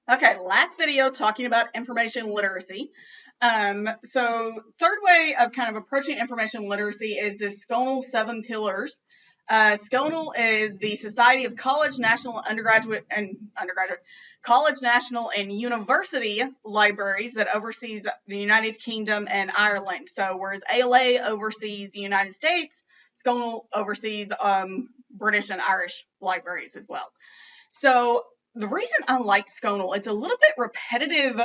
Okay, last video talking about information literacy. So third way of kind of approaching information literacy is the SCONUL 7 pillars. SCONUL is the Society of College, National, College, National, and University Libraries that oversees the United Kingdom and Ireland. So whereas ALA oversees the United States, SCONUL oversees British and Irish libraries as well. So the reason I like SCONUL, it's a little bit repetitive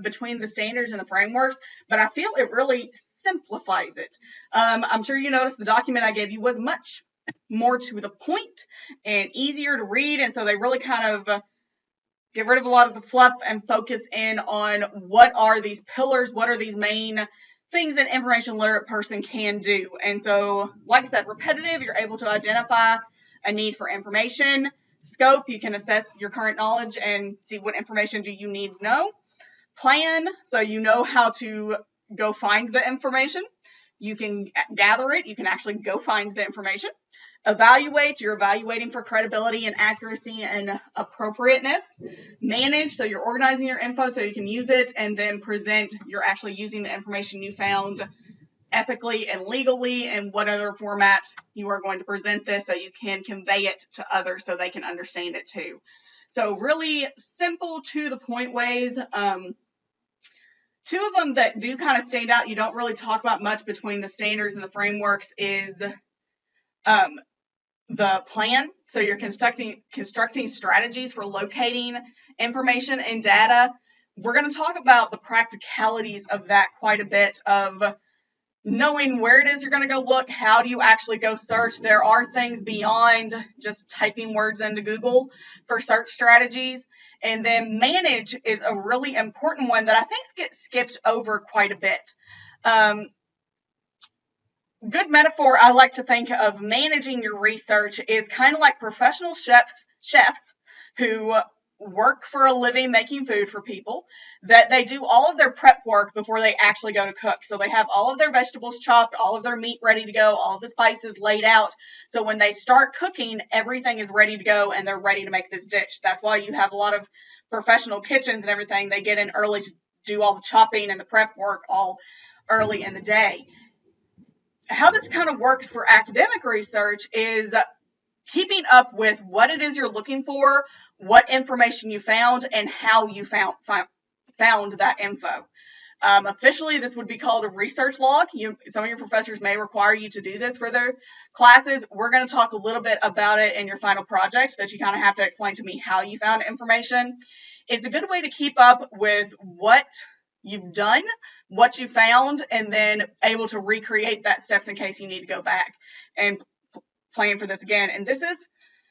between the standards and the frameworks, but I feel it really simplifies it. I'm sure you noticed the document I gave you was much more to the point and easier to read, and so they really kind of get rid of a lot of the fluff and focus in on what are these pillars, what are these main things an information literate person can do. And so, like I said, repetitive, you're able to identify a need for information. Scope, you can assess your current knowledge and see what information do you need to know. Plan, so you know how to go find the information. You can gather it, you can actually go find the information. Evaluate, you're evaluating for credibility and accuracy and appropriateness. Manage, so you're organizing your info so you can use it. And then present, you're actually using the information you found ethically and legally, and what other format you are going to present this so you can convey it to others so they can understand it too. So really simple to the point ways. Two of them that do kind of stand out, you don't really talk about much between the standards and the frameworks, is the plan. So you're constructing strategies for locating information and data. We're going to talk about the practicalities of that quite a bit, of knowing where it is you're going to go look, how do you actually go search. There are things beyond just typing words into Google for search strategies. And then manage is a really important one that I think gets skipped over quite a bit. Good metaphor I like to think of managing your research is kind of like professional chefs who work for a living making food for people, that they do all of their prep work before they actually go to cook. So they have all of their vegetables chopped, all of their meat ready to go, all of the spices laid out. So when they start cooking, everything is ready to go and they're ready to make this dish. That's why you have a lot of professional kitchens and everything. They get in early to do all the chopping and the prep work all early in the day. How this kind of works for academic research is keeping up with what it is you're looking for, what information you found, and how you found that info. Officially, this would be called a research log. Some of your professors may require you to do this for their classes. We're going to talk a little bit about it in your final project, that you kind of have to explain to me how you found information. It's a good way to keep up with what you've done, what you found, and then able to recreate that steps in case you need to go back and plan for this again. And this is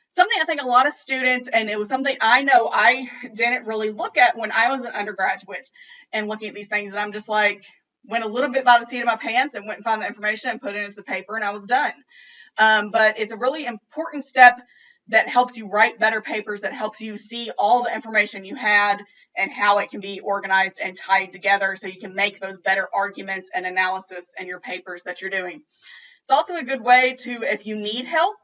something I think a lot of students, and it was something I know I didn't really look at when I was an undergraduate and looking at these things. And I'm just like, went a little bit by the seat of my pants and went and found the information and put it into the paper, and I was done. But it's a really important step that helps you write better papers, that helps you see all the information you had and how it can be organized and tied together so you can make those better arguments and analysis in your papers that you're doing. It's also a good way to, if you need help,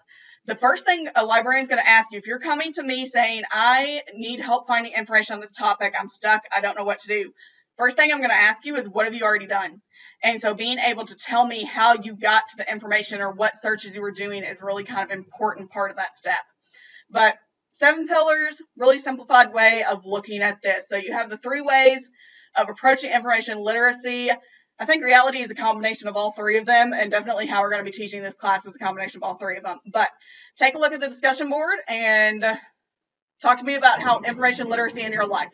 the first thing a librarian is going to ask you, if you're coming to me saying, I need help finding information on this topic, I'm stuck, I don't know what to do. First thing I'm going to ask you is, what have you already done? And so being able to tell me how you got to the information or what searches you were doing is really kind of an important part of that step. But 7 pillars, really simplified way of looking at this. So you have the 3 ways of approaching information literacy. I think reality is a combination of all 3 of them, and definitely how we're going to be teaching this class is a combination of all 3 of them. But take a look at the discussion board and talk to me about how information literacy in your life.